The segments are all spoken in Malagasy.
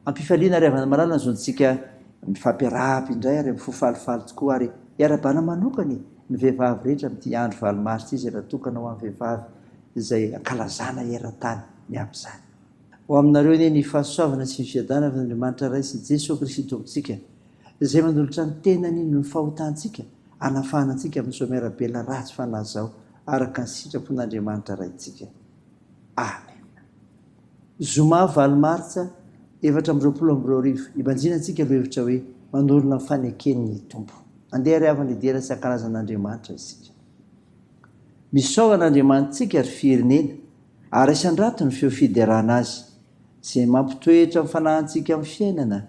ampifaliana ary avana maralina zontsika mifampiarahapy indray ary mifofalifaly tokoa ary iarabana manokany ny vehivavy rehetra amin'ity andro valomaritra izy raha tokana ho amin'ny vehivavy izay ankalazana eran-tany miamp'izany. Ho aminareo anie ny fahasoavana sy ny fiadanana avy n'Andriamanitra iray sy Jesosy Kristy tompontsika izay mandolotra ny tenany no ny fahotantsika anafahana antsika amin'izao miarabelona ratsy fanahy izao araka ny sitrapon'Andriamanitra raintsika. Amen. Zoma 20 Martsa 2022 ibanjina antsika aloha hevitra hoe manorina fanekeny tompo. Andeha ry avana idera sy ankalazan'Andriamanitra isika. Misaovan'Andriamanitsika ary firenena ary isandrato ny feo fiderana azy izay mampitoetra amin'ny fanahintsika amin'ny fiainana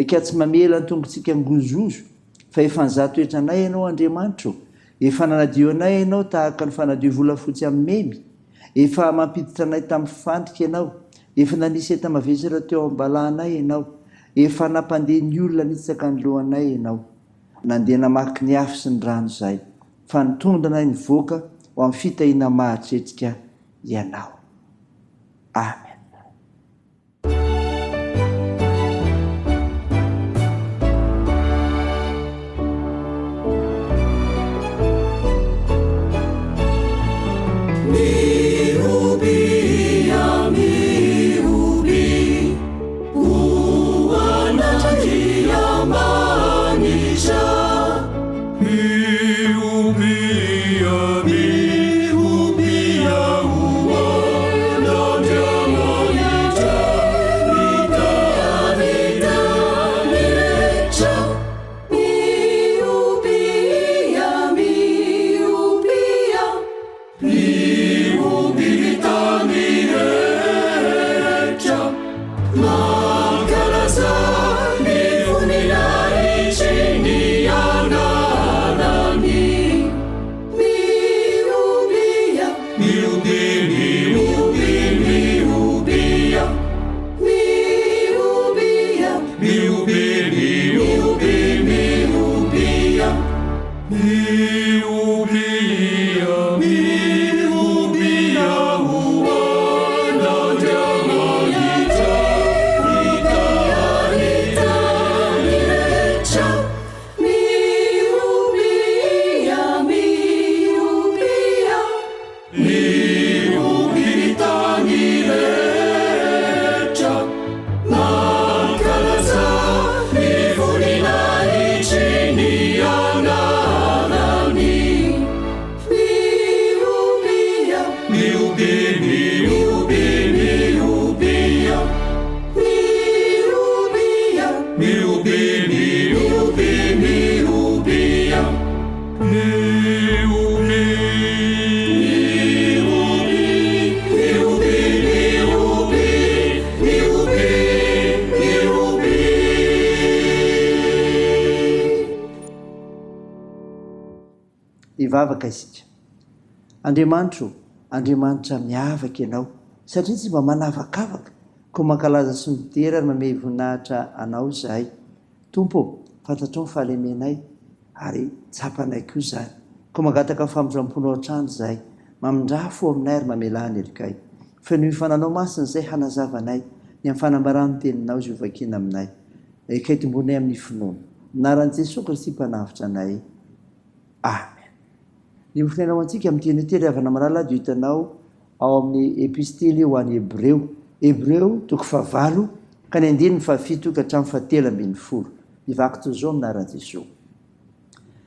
ka tsy mamela ny tongontsika ngozozo fa efa nizatoetra anay ianao Andriamanitra, efa nanadio anay ianao tahaka ny fanadio volafotsy amin'ny memy, efa mampiditra anay tamin'ny fandrika ianao, efa nanisy entamavesatra teo ambalanay ianao, efa nampandeha ny olona nitsaka ny lohanay ianao. Nandeha namaky ny afo sy ny rano izay fa nitondra anay nivoaka ho amin'ny fitahiana mahatretrika ianao. Amen. Ivavaka isika. Andriamanitra miavaka ianao satria tsy mba manavakavaka ko mankalaza sy mitera ary mamey voninahitra anao zahay. Tompo, fantatrao ny fahalemenay ary tsapanay koa izany. Ko mangataka ny famonjam-ponao hatrany zahay, mamindrafo aminay ary mamelany erikay. Fa ny fananao masina izay hanazavanay ny amin'ny fanambarany teninao izy hovakina aminay. Ikaitom-bonay amin'ny finoana. Anaran'i Jesosy Kristy mpanavitra anay. Amen. Ny mofinainao antsika amin'ny teny tery avana marala dia hitanao ao amin'ny epistely ho an'ny Hebreo 9 ka ny 7 ka hatramin'ny 7:10. Mivaky toy izao anaran'i Jesosy.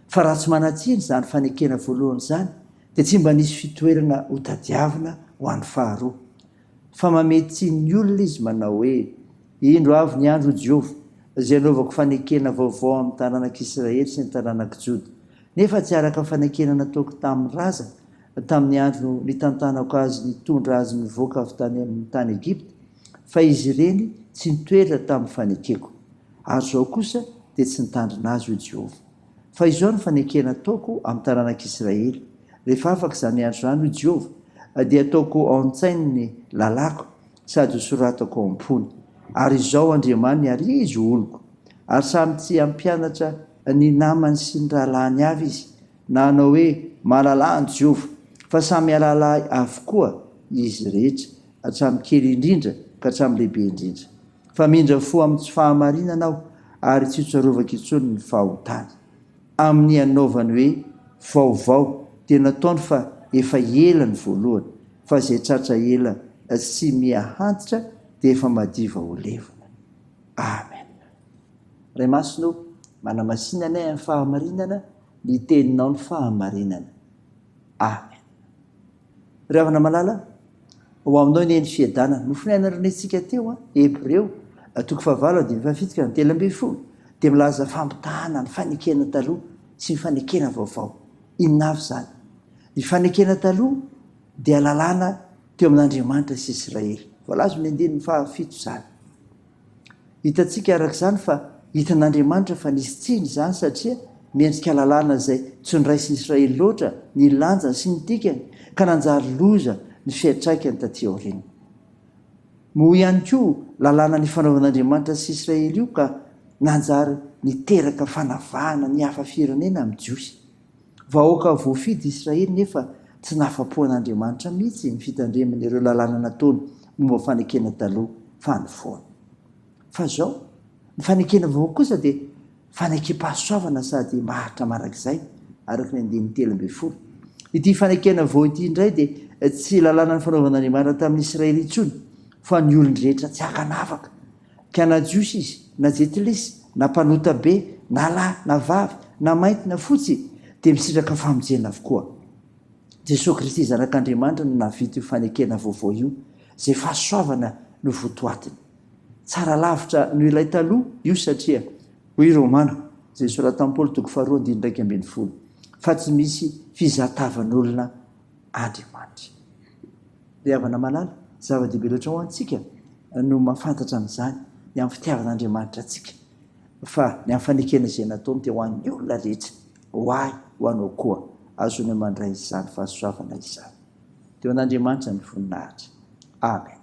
Fa raha tsy manatsiny izany fanekena voalohany izany dia tsy mba nisy fitoerana ho tadiavina ho an'ny faharoa. Fa mametsy ny olona izy manao hoe indro avy ny andro Jehova izay anaovako fanekena vaovao amin'ny tanànak'Israely sy ny tanànak' Joda. Nefa tsy araka fanekena nataoko tamin'ny razana tamin'ny andro nitantanako azy nitondra azy nivoaka avy tany amin'ny tany Egipta, fa izy ireny tsy nitoetra tamin'ny fanekeko. Ary izao kosa dia tsy nitandrina azy ho Jehova. Fa izao ny fanekena ataoko amin'ny tanànak'Israely. Rehefa afaka izany andro izany ho Jehova dia ataoko ao an-tsainy ny lalako sady hosoratako ao am-pony. Ary izao Andriamany ary izy oloko. Ary samy tsy ampianatra ny namany sy ny rahalahiny avy izy, na hanao hoe mahalala ny Jehova, fa samy alalay avokoa izy rehetra, hatramin'ny kely indrindra ka hatramin'ny lehibe indrindra. fa mindra fo amin'ny tsy fahamarinanao ary tsy hotsarovaka intsony ny fahotany. Amin'ny anaovany hoe vaovao dia nataony fa efa ela ny voalohany, fa izay tratra ela sy miahantitra dia efa madiva ho levona. Amen. Ray masino, manamasinana amin'ny fahamarinana, ny teninao ny fahamarinana. Amen. Ry havana malala, ho aminao ny eny fiadanana Mofonaina renetsika teo Hebreo 9:7-11 dia milaza fampitahana ny fanekena taloha sy ny fanekena vaovao. Inona avy zany? Ny fanekena taloha dia lalàna teo amin'Andriamanitra sy Israely. Voalazo ny 7 zany. Hitantsika arak'izany fa hitan'Andriamanitra fa nisy tsiny zany satria miendrika lalàna izay tsy niraisy Israely loatra ny lanjany sy ny dikany ka nanjary loza ny fiantraikany taty aoriana. Moa ihany koa lalàna ny fanaovan'Andriamanitra sy Israely io ka nanjary niteraka fanavahana ny hafa firenena amin'ny jiosy. Vahoaka voafidy Israely nefa tsy nahafa-po an'Andriamanitra mihitsy ny fitandremana ireo lalàna nataony momba fanekena taloha fa ny foana. Fa zao ny fanekena vaovao kosa dia fanekem-pahasoavana sady maharitra marak'izay araka ny 3:11. Ity fanekena vaovao ity indray dia tsy lalàna ny fanaovan'Andriamanitra tamin'ny Israely intsony, fa ny olon-drehetra tsy hakanavaka, ka na jiosy izy, na jetilisy, na mpanota be, na lahy, na vavy, na mainty, na fotsy, dia misitraka famonjena avokoa. Jesosy Kristy zanak'Andriamanitra no navita io fanekena vaovao io, izay fahasoavana no votoatiny. Tsara lavitra no ilay taloha io satria hoy Romana, izay soratany Paoly 2:2-12, fa tsy misy fizatavan'olona Andriamanitra. Ry havana malala, zava-dehibe loatra ho antsika no mahafantatra amin'izany ny amin'ny fitiavan'Andriamanitra antsika. Fa ny amin'ny fanekena izay nataony dia ho an'ny olona rehetra, ho ahy, ho anao koa, azony mandray izany fahasoavana izany. Teo an'Andriamanitra ny voninahitra. Amen.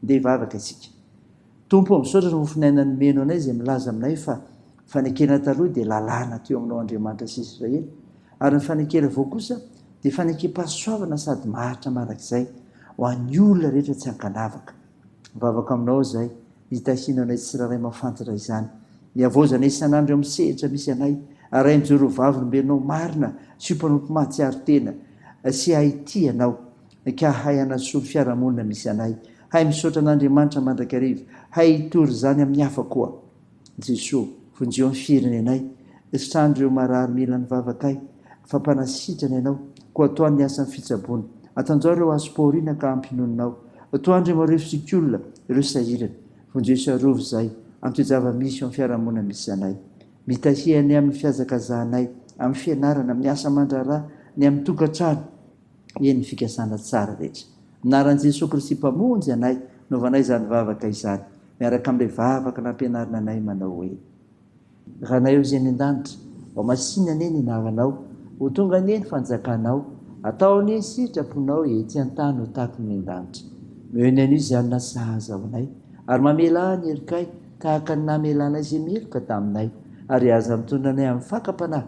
Ndeha hivavaka isika. Tompo misaotra ny Mofonaina ny meno anay izay milaza aminay fa fanekena taloha dia lalàna teo aminao Andriamanitra sy Israely, ary ny fanekena vao kosa dia fanekem-pahasoavana sady maharitra marak'izay ho an'ny olona rehetra tsy hankanavaka. Mivavaka aminao izay, hitahina anay tsiraray mahafantatra izany. Miavozana isan'andro amin'ny sehatra misy anay, aray ny Jerovavy nombenao marina sy mpanompo mahatsiaro tena, sy haity ianao, ka hay hanasoa ny fiarahamonina misy anay, hay misaotra an'Andriamanitra mandrakariva, hay hitory izany amin'ny hafa koa. Jesosy, vonjeo amin'ny firenenay, sandro eo marary mila ny vavakay, fa mpanasitrana ianao, koa atoany ny asan'ny fitsaboana. Atanjao ireo asom-pahoriana ka ampinoninao. Atoandro ireo refisik'olona, ireo sahirana. Vonjeo sarovo izay, amin'ny toe-java-misy eo amin'ny fiarahamonina misy anay. Mitahiany amin'ny fiazakazahanay, amin'ny fianarana, amin'ny asa aman-draharaha, ny amin'ny tokantrano, eny ny fikasana tsara rehetra. Minaran'i Jesosy Kristy mpamonjy anay, naovanay izany vavaka izany, miaraka amin'ilay vavaka nampianarina anay manao hoe: ranay eo izay ny an-danitra, ao masinana eny inaranao, ho tonga eny fanjakanao, atao ny sitraponao ety an-tany ho tahaka ny an-danitra. Meo ny anio izay anona sahaza ao anay, ary mamela ny erikay tahaka ny namelanay izay meloka taminay, ary aza mitondra anay amin'ny fakam-panahy,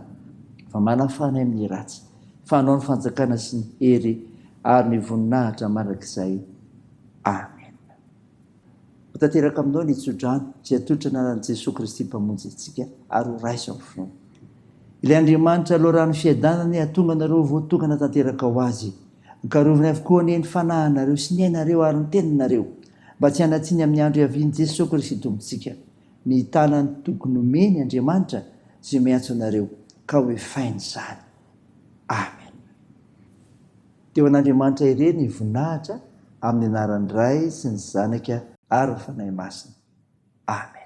fa manafanay amin'ny ratsy, fa hanao ny fanjakana sy ny hery ary ny voninahitra marak'izay. Amen. Tanteraka aminao ny tsodrano izay atolotra ananan'i Jesosy Kristy mpamonjy antsika ary ho raisa amin'ny finoana. Ilay Andriamanitra aloha rano fiadanany hatonga anareo voatokana tanteraka ho azy, nikarovany avokoa ny eny fanahinareo sy ny ainareo ary ny teninareo, mba tsy hanatsiny amin'ny andro iavian'i Jesosy Kristy tompontsika, mitana ny tokony omeny Andriamanitra izay miantso anareo ka hoe fainy izany. Amen. Teo an'Andriamanitra irery ny voninahitra amin'ny anaran'ny Ray sy ny Zanaka ary ny Fanahy Masina. Amen.